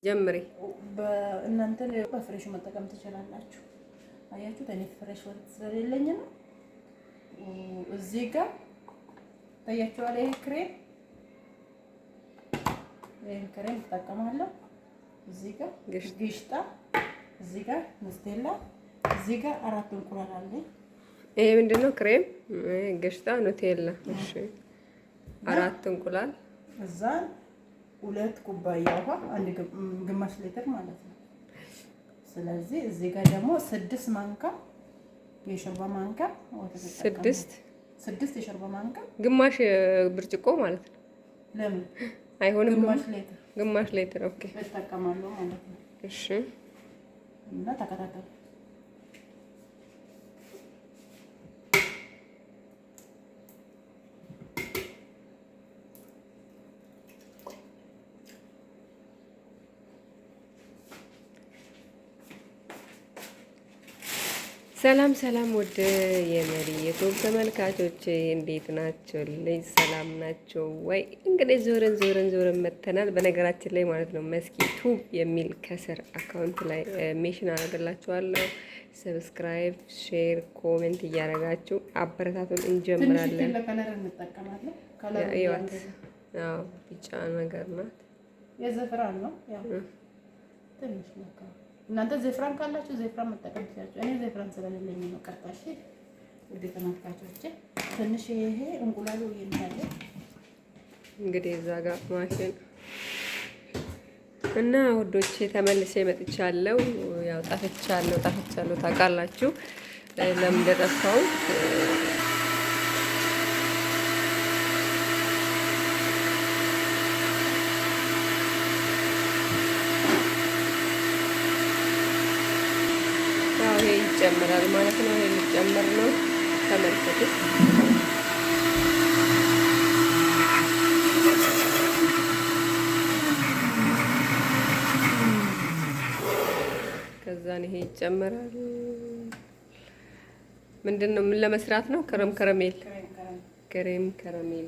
ጀምሪ በእናንተ በፍሬሽ መጠቀም ትችላላችሁ። አያችሁ እኔ ፍሬሽ ወጥ ስለሌለኝ ነው። እዚህ ጋር ታያችኋል። ይሄ ክሬም እጠቀማለሁ። እዚህ ጋር ግሽጣ፣ እዚህ ጋር ነስቴላ፣ እዚህ ጋር 4 እንቁላል አለ። ይሄ ምንድነው? ክሬም፣ ግሽጣ፣ ኑቴላ። እሺ 4 እንቁላል፣ እዛ 2 ኩባያ ውሃ፣ አንድ ግማሽ ሊትር ማለት ነው። ስለዚህ እዚህ ጋር ደግሞ 6 ማንካ የሾርባ ማንካ ወተት ተጠቀሙ። 6 የሾርባ ማንካ ግማሽ ብርጭቆ ማለት ነው። ለምን አይሆንም? ግማሽ ሊትር ኦኬ እጠቀማለሁ ማለት ነው። እሺ እና ተከታተሉ። ሰላም ሰላም፣ ውድ የመሪ ዩቲዩብ ተመልካቾች እንዴት ናቸው? ልጅ ሰላም ናቸው ወይ? እንግዲህ ዞረን መተናል። በነገራችን ላይ ማለት ነው መስኪ ዩቲዩብ የሚል ከስር አካውንት ላይ ሜሽን አደርግላችኋለሁ። ሰብስክራይብ፣ ሼር፣ ኮሜንት እያደረጋችሁ አበረታቱን። እንጀምራለን። ያው ቢጫ ነገር ናት። የዘፍራን ነው ያው ትንሽ ነው። እናንተ ዘፍራን ካላችሁ ዘፍራን መጠቀም ትችላላችሁ። እኔ ዘፍራን ስለሌለኝ ነው ቀርታሽ። ወደ ተመልካቾቼ ትንሽ ይሄ እንቁላሉ ይንታለ እንግዲህ እዛ ጋር ማሽን እና ውዶቼ ተመልሼ መጥቻለሁ። ያው ጠፍቻለሁ ታውቃላችሁ ለምን እንደጠፋው። ይጨምራል ማለት ነው። ይሄ ሊጨምር ነው። ተመልከቱ። ከዛን ይሄ ይጨምራል። ምንድነው? ምን ለመስራት ነው? ከረሜል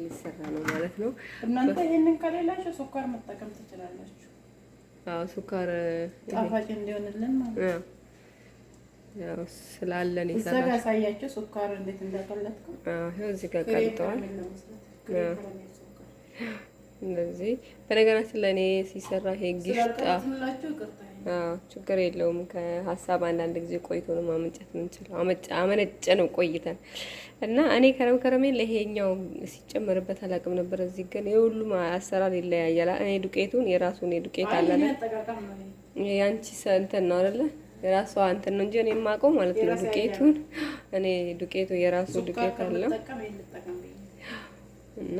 ሊሰራ ነው ማለት ነው። እናንተ ይሄንን ከሌላችሁ ሱካር መጠቀም ትችላላችሁ። አዎ ሱካር ጣፋጭ እንዲሆንልን ማለት ነው። ያው ስላለን ይሰራ እዛ ጋር ሳያችሁ ሱካር እንዴት እንዳቀለጥኩ። ይሄው እዚህ ጋር ቀልጠዋል። እንደዚህ በነገራችን ላይ እኔ ሲሰራ ይሄ ግሽጣ ችግር የለውም። ከሀሳብ አንዳንድ ጊዜ ቆይቶ ነው ማመንጨት እንችላለን። አመነጨ ነው ቆይተን እና እኔ ከረሜል ይሄኛው ሲጨመርበት አላውቅም ነበር። እዚህ ግን የሁሉም አሰራር ይለያያል። እኔ ዱቄቱን የራሱን ዱቄት አለና ያንቺ እንትን ነው አይደለ? የራሷ እንትን ነው እንጂ እኔ የማውቀው ማለት ነው ዱቄቱን። እኔ ዱቄቱ የራሱ ዱቄት አለው እና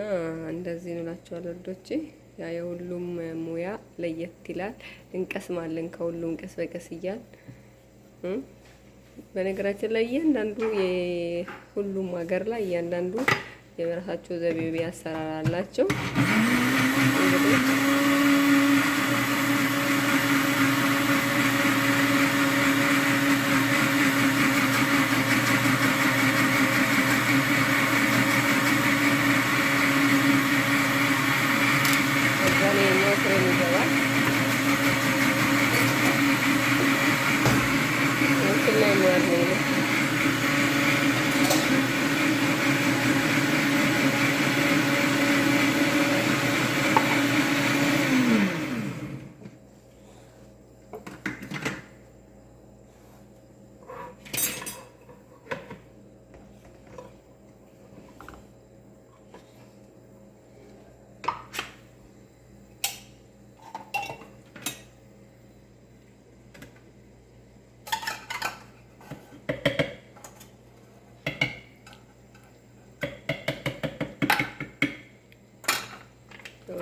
እንደዚህ ነው እላችኋለሁ ወዶቼ። ያ የሁሉም ሙያ ለየት ይላል። እንቀስማለን ከሁሉም ቀስ በቀስ እያል። በነገራችን ላይ እያንዳንዱ የሁሉም ሀገር ላይ እያንዳንዱ የራሳቸው ዘይቤ አሰራር አላቸው። እንግዲህ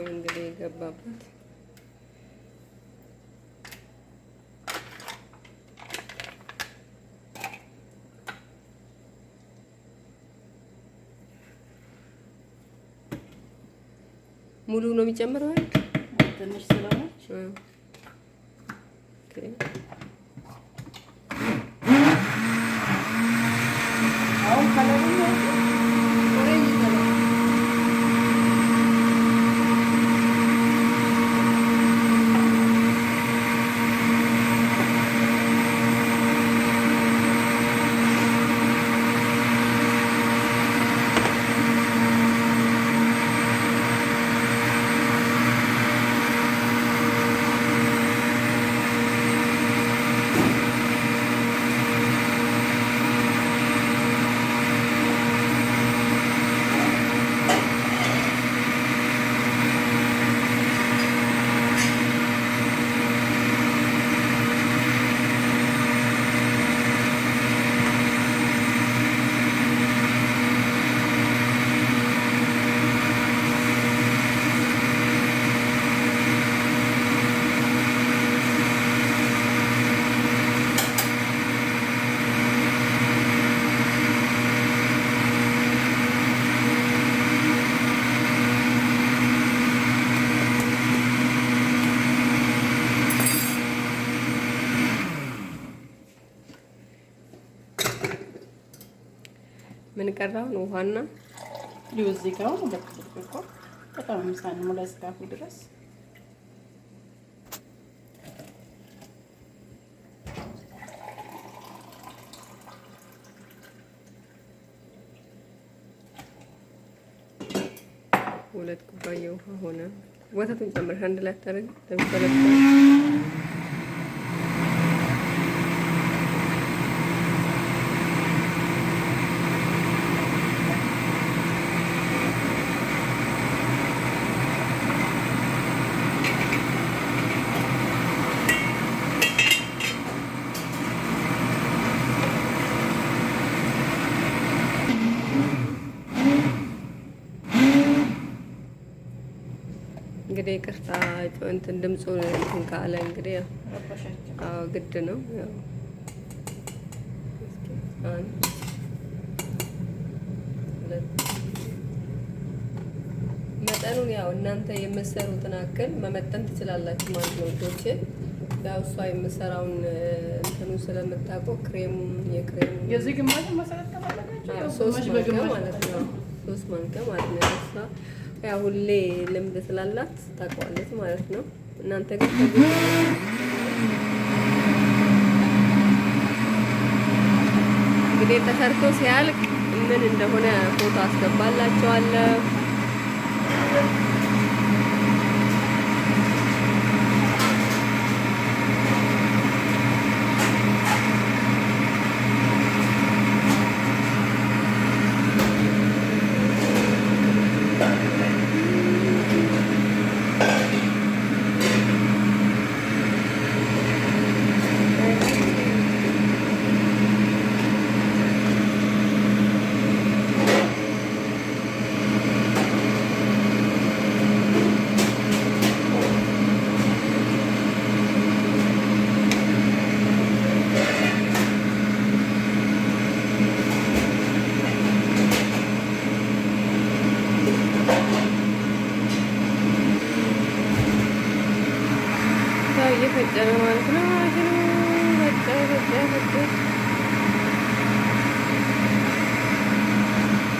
እንግዲህ የገባበት ሙሉ ነው የሚጨምረው አይደል? ትንሽ ስለሆነች ኦኬ አሁን ከላይ ምን ቀራውን ውሃና እዚህ ጋር ሁለት ብርጭቆ በጣም ሳንሞላ እስካሁን ድረስ ሁለት ኩባያ ውሃ ሆነ። ወተቱን ጨምረሽ አንድ ላይ አታረጊ እንግዲህ ይቅርታ እንትን ድምፁ እንትን ካለ እንግዲህ አዎ ግድ ነው። ያው መጠኑን ያው እናንተ የምትሰሩትን አክል መመጠን ትችላላችሁ ማለት ነው ውዶቼ። ያው እሷ የምትሰራውን እንትኑ ስለምታውቀው የክሬሙ የዚህ ግማሽ መሰረት ተባለጋችሁ 3 ማንኪያ ማለት ነው። 3 ማንኪያ ማለት ነው። እሷ ያው ሁሌ ልምድ ስላላት ታውቀዋለች ማለት ነው። እናንተ ግን እንግዲህ ተሰርቶ ሲያልቅ ምን እንደሆነ ፎቶ አስገባላችኋለሁ። እየፈጨ ነው ማለት ነው።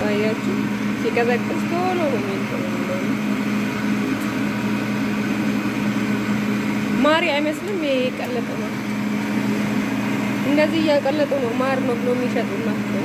አያችሁ ሲቀዘቅዝ ቶሎ ነው የሚለው። ማር አይመስልም? የቀለጠ ነው። እንደዚህ እያቀለጡ ነው ማር ነው ብሎ የሚሸጡላቸው።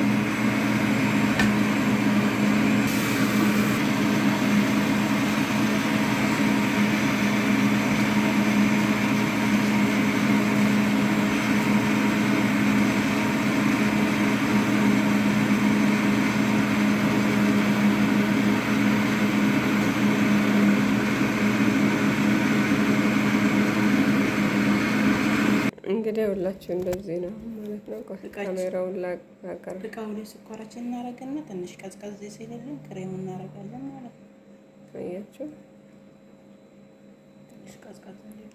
እንግዲህ ሁላችሁ እንደዚህ ነው ማለት ነው። ካሜራውን ላቀር እቃው ላይ ስኳራችን እናደርግና ትንሽ ቀዝቀዝ ሲልልን ክሬም እናደርጋለን ማለት ነው። አያችሁ ትንሽ ቀዝቀዝ እንዲል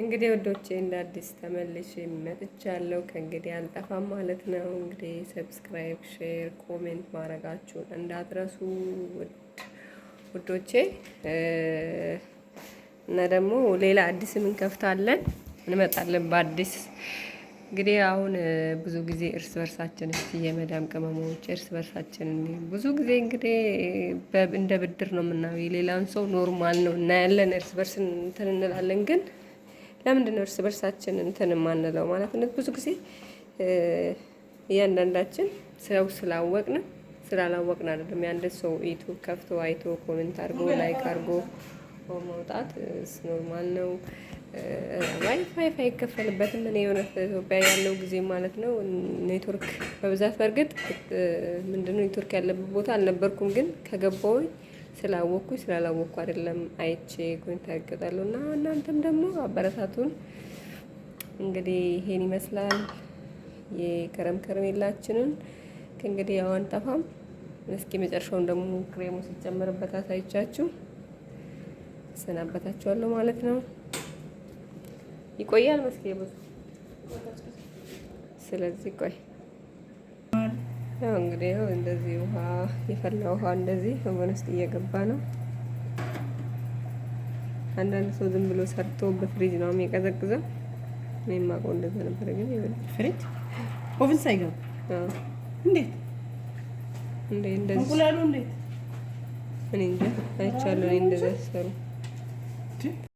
እንግዲህ ወዶቼ እንደ አዲስ ተመልሼ መጥቻለሁ። ከእንግዲህ አልጠፋም ማለት ነው። እንግዲህ ሰብስክራይብ፣ ሼር፣ ኮሜንት ማድረጋችሁን እንዳትረሱ ውዶቼ። እና ደግሞ ሌላ አዲስ እንከፍታለን እንመጣለን በአዲስ እንግዲህ አሁን ብዙ ጊዜ እርስ በርሳችን እስቲ የመዳም ቅመሞች እርስ በርሳችን ብዙ ጊዜ እንግዲህ እንደ ብድር ነው የምናየው። የሌላን ሰው ኖርማል ነው እናያለን፣ እርስ በርስ እንትን እንላለን ግን ለምንድን ነው እርስ በርሳችን እንትን የማንለው ማለት ነው? ብዙ ጊዜ እያንዳንዳችን ሰው ስላላወቅን አይደለም። የአንድ ሰው ዩቲዩብ ከፍቶ አይቶ ኮሜንት አድርጎ ላይክ አድርጎ መውጣት ኖርማል ነው። ዋይፋይ አይከፈልበትም። እኔ የሆነ ኢትዮጵያ ያለው ጊዜ ማለት ነው ኔትወርክ በብዛት በእርግጥ ምንድነው ኔትወርክ ያለበት ቦታ አልነበርኩም፣ ግን ከገባሁኝ ስላላወቅኩ አይደለም አይቼ ኮንታ ያገጣለሁ። እና እናንተም ደግሞ አበረታቱን። እንግዲህ ይሄን ይመስላል የከረሜላችንን ከእንግዲህ ያው አንጠፋም። እስኪ መጨረሻውን ደግሞ ክሬሙ ሲጨመርበት አሳይቻችሁ ሰናበታችኋለሁ ማለት ነው። ይቆያል መስኪ ብዙ ስለዚህ ቆይ ያው እንግዲህ እንደዚህ ውሃ የፈላ ውሃ እንደዚህ ወደ ውስጥ እየገባ ነው። አንዳንድ ሰው ዝም ብሎ ሰርቶ በፍሪጅ ነው የሚቀዘቅዘው። እኔም አውቀው እንደዛ ነበር። ግን ይኸውልህ ፍሪጅ ኦቨን ሳይገባ እንዴት እንደዚህ እንቁላሉ እንዴት እኔ እንጃ አይቻለሁ። እኔ እንደዛ ሲሰሩ